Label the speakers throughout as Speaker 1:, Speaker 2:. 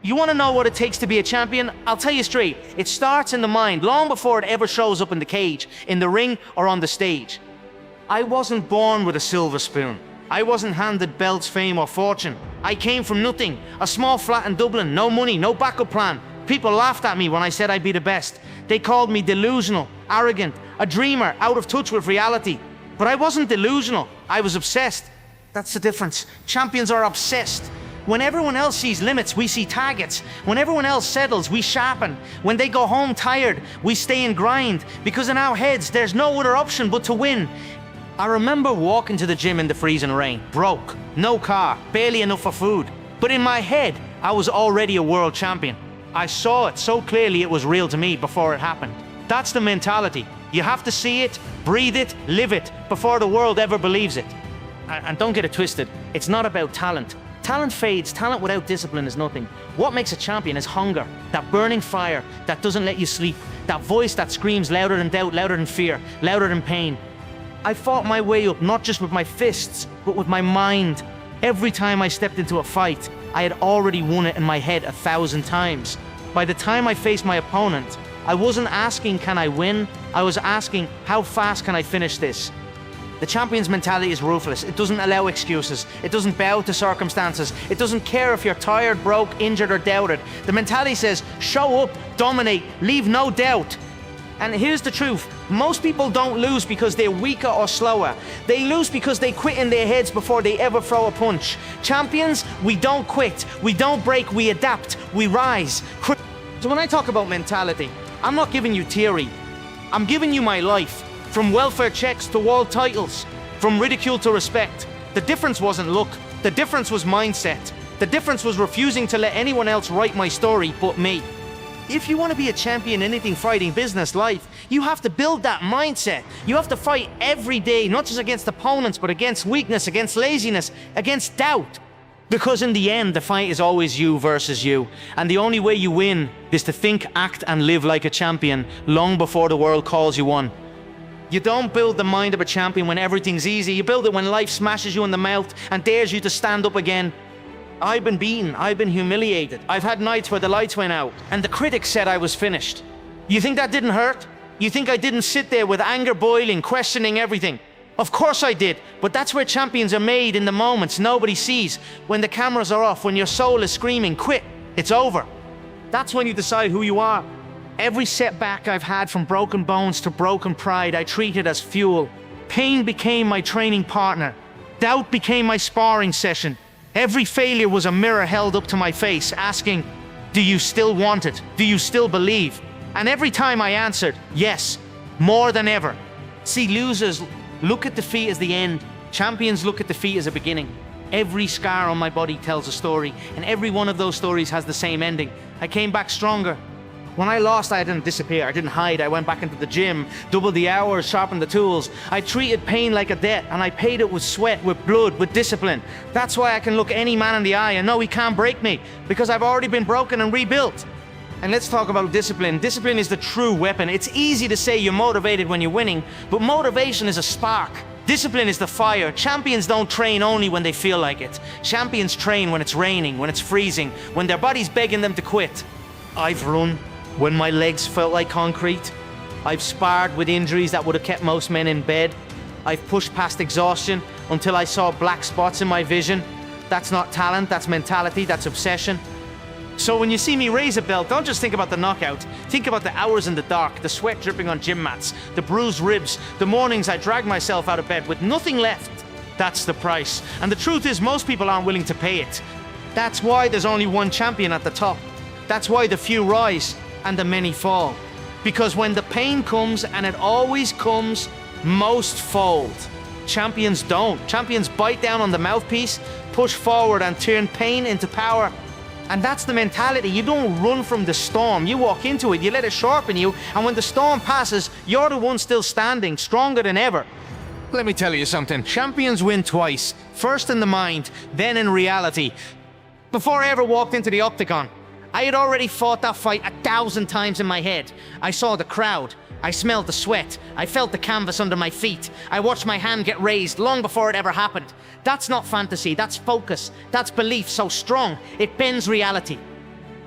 Speaker 1: You want to know what it takes to be a champion? I'll tell you straight, it starts in the mind long before it ever shows up in the cage, in the ring, or on the stage. I wasn't born with a silver spoon. I wasn't handed belts, fame, or fortune. I came from nothing, a small flat in Dublin, no money, no backup plan. People laughed at me when I said I'd be the best. They called me delusional, arrogant, a dreamer, out of touch with reality. But I wasn't delusional, I was obsessed. That's the difference. Champions are obsessed. When everyone else sees limits, we see targets. When everyone else settles, we sharpen. When they go home tired, we stay and grind. Because in our heads, there's no other option but to win. I remember walking to the gym in the freezing rain, broke, no car, barely enough for food. But in my head, I was already a world champion. I saw it so clearly it was real to me before it happened. That's the mentality. You have to see it, breathe it, live it, before the world ever believes it. And don't get it twisted, it's not about talent. Talent fades, talent without discipline is nothing. What makes a champion is hunger, that burning fire that doesn't let you sleep, that voice that screams louder than doubt, louder than fear, louder than pain. I fought my way up not just with my fists, but with my mind. Every time I stepped into a fight, I had already won it in my head 1,000 times. By the time I faced my opponent, I wasn't asking, can I win? I was asking, how fast can I finish this? The champion's mentality is ruthless. It doesn't allow excuses. It doesn't bow to circumstances. It doesn't care if you're tired, broke, injured, or doubted. The mentality says, show up, dominate, leave no doubt. And here's the truth. Most people don't lose because they're weaker or slower. They lose because they quit in their heads before they ever throw a punch. Champions, we don't quit. We don't break, we adapt, we rise. So when I talk about mentality, I'm not giving you theory. I'm giving you my life. From welfare checks to world titles, from ridicule to respect. The difference wasn't luck, the difference was mindset. The difference was refusing to let anyone else write my story but me. If you want to be a champion in anything fighting, business, life, you have to build that mindset. You have to fight every day, not just against opponents, but against weakness, against laziness, against doubt. Because in the end, the fight is always you versus you. And the only way you win is to think, act, and live like a champion long before the world calls you one. You don't build the mind of a champion when everything's easy. You build it when life smashes you in the mouth and dares you to stand up again. I've been beaten, I've been humiliated. I've had nights where the lights went out and the critics said I was finished. You think that didn't hurt? You think I didn't sit there with anger boiling, questioning everything? Of course I did, but that's where champions are made, in the moments nobody sees. When the cameras are off, when your soul is screaming, quit, it's over. That's when you decide who you are. Every setback I've had, from broken bones to broken pride, I treated as fuel. Pain became my training partner. Doubt became my sparring session. Every failure was a mirror held up to my face, asking, do you still want it? Do you still believe? And every time I answered, yes, more than ever. See, losers look at defeat as the end. Champions look at defeat as a beginning. Every scar on my body tells a story, and every one of those stories has the same ending. I came back stronger. When I lost, I didn't disappear, I didn't hide. I went back into the gym, doubled the hours, sharpened the tools. I treated pain like a debt, and I paid it with sweat, with blood, with discipline. That's why I can look any man in the eye and know he can't break me, because I've already been broken and rebuilt. And let's talk about discipline. Discipline is the true weapon. It's easy to say you're motivated when you're winning, but motivation is a spark. Discipline is the fire. Champions don't train only when they feel like it. Champions train when it's raining, when it's freezing, when their body's begging them to quit. I've run when my legs felt like concrete. I've sparred with injuries that would have kept most men in bed. I've pushed past exhaustion until I saw black spots in my vision. That's not talent, that's mentality, that's obsession. So when you see me raise a belt, don't just think about the knockout. Think about the hours in the dark, the sweat dripping on gym mats, the bruised ribs, the mornings I dragged myself out of bed with nothing left. That's the price. And the truth is, most people aren't willing to pay it. That's why there's only one champion at the top. That's why the few rise and the many fall. Because when the pain comes, and it always comes, most fold. Champions don't. Champions bite down on the mouthpiece, push forward, and turn pain into power. And that's the mentality. You don't run from the storm. You walk into it, you let it sharpen you, and when the storm passes, you're the one still standing, stronger than ever. Let me tell you something. Champions win twice. First in the mind, then in reality. Before I ever walked into the octagon, I had already fought that fight 1,000 times in my head. I saw the crowd. I smelled the sweat. I felt the canvas under my feet. I watched my hand get raised long before it ever happened. That's not fantasy, that's focus. That's belief so strong, it bends reality.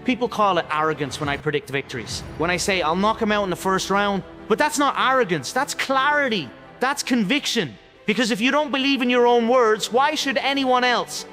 Speaker 1: People call it arrogance when I predict victories. When I say I'll knock him out in the first round. But that's not arrogance, that's clarity. That's conviction. Because if you don't believe in your own words, why should anyone else?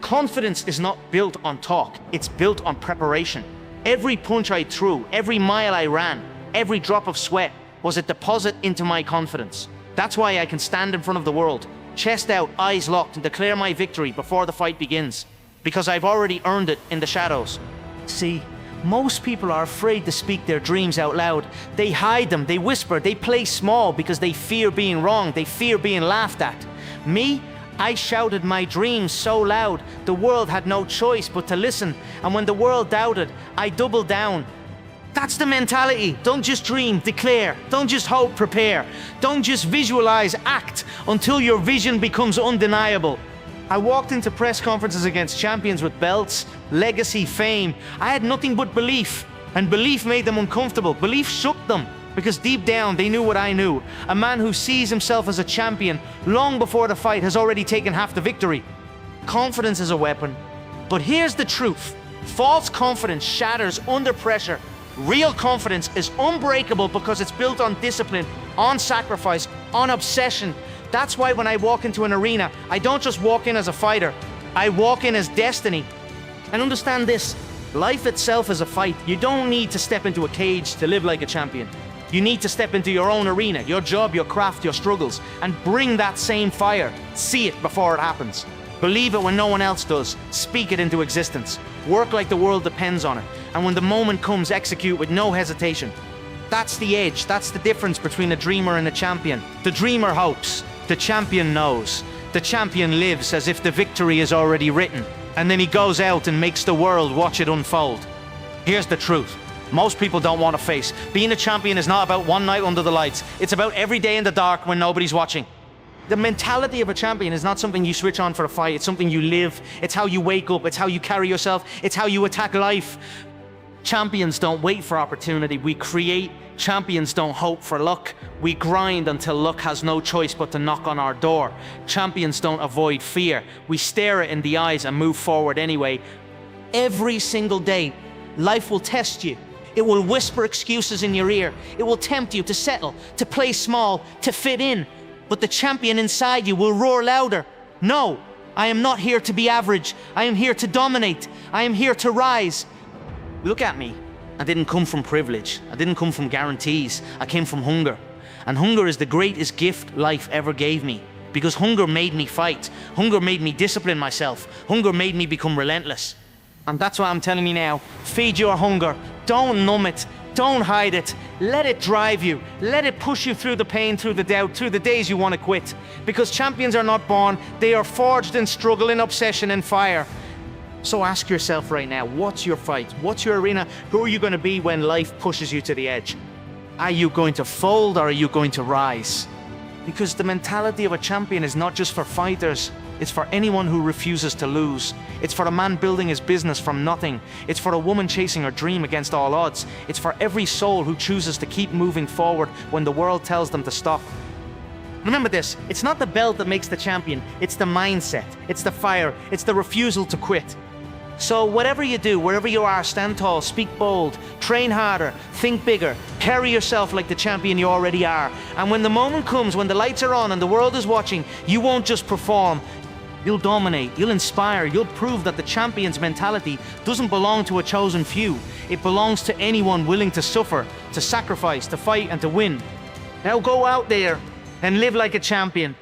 Speaker 1: Confidence is not built on talk, it's built on preparation. Every punch I threw, every mile I ran, every drop of sweat was a deposit into my confidence. That's why I can stand in front of the world, chest out, eyes locked, and declare my victory before the fight begins. Because I've already earned it in the shadows. See, most people are afraid to speak their dreams out loud. They hide them, they whisper, they play small because they fear being wrong, they fear being laughed at. Me? I shouted my dreams so loud, the world had no choice but to listen. And when the world doubted, I doubled down. That's the mentality. Don't just dream, declare. Don't just hope, prepare. Don't just visualize, act until your vision becomes undeniable. I walked into press conferences against champions with belts, legacy, fame. I had nothing but belief, and belief made them uncomfortable. Belief shook them, because deep down they knew what I knew. A man who sees himself as a champion long before the fight has already taken half the victory. Confidence is a weapon, but here's the truth. False confidence shatters under pressure. Real confidence is unbreakable because it's built on discipline, on sacrifice, on obsession. That's why when I walk into an arena, I don't just walk in as a fighter. I walk in as destiny. And understand this, life itself is a fight. You don't need to step into a cage to live like a champion. You need to step into your own arena, your job, your craft, your struggles, and bring that same fire. See it before it happens. Believe it when no one else does. Speak it into existence. Work like the world depends on it. And when the moment comes, execute with no hesitation. That's the edge. That's the difference between a dreamer and a champion. The dreamer hopes. The champion knows. The champion lives as if the victory is already written. And then he goes out and makes the world watch it unfold. Here's the truth. Most people don't want to face. Being a champion is not about one night under the lights. It's about every day in the dark when nobody's watching. The mentality of a champion is not something you switch on for a fight. It's something you live. It's how you wake up. It's how you carry yourself. It's how you attack life. Champions don't wait for opportunity. We create. Champions don't hope for luck. We grind until luck has no choice but to knock on our door. Champions don't avoid fear. We stare it in the eyes and move forward anyway. Every single day, life will test you. It will whisper excuses in your ear. It will tempt you to settle, to play small, to fit in. But the champion inside you will roar louder. No, I am not here to be average. I am here to dominate. I am here to rise. Look at me. I didn't come from privilege. I didn't come from guarantees. I came from hunger. And hunger is the greatest gift life ever gave me. Because hunger made me fight. Hunger made me discipline myself. Hunger made me become relentless. And that's why I'm telling you now, feed your hunger. Don't numb it. Don't hide it. Let it drive you. Let it push you through the pain, through the doubt, through the days you want to quit. Because champions are not born. They are forged in struggle, in obsession, and fire. So ask yourself right now, what's your fight? What's your arena? Who are you going to be when life pushes you to the edge? Are you going to fold or are you going to rise? Because the mentality of a champion is not just for fighters. It's for anyone who refuses to lose. It's for a man building his business from nothing. It's for a woman chasing her dream against all odds. It's for every soul who chooses to keep moving forward when the world tells them to stop. Remember this, it's not the belt that makes the champion, it's the mindset, it's the fire, it's the refusal to quit. So whatever you do, wherever you are, stand tall, speak bold, train harder, think bigger, carry yourself like the champion you already are. And when the moment comes, when the lights are on and the world is watching, you won't just perform, you'll dominate, you'll inspire, you'll prove that the champion's mentality doesn't belong to a chosen few. It belongs to anyone willing to suffer, to sacrifice, to fight, and to win. Now go out there and live like a champion.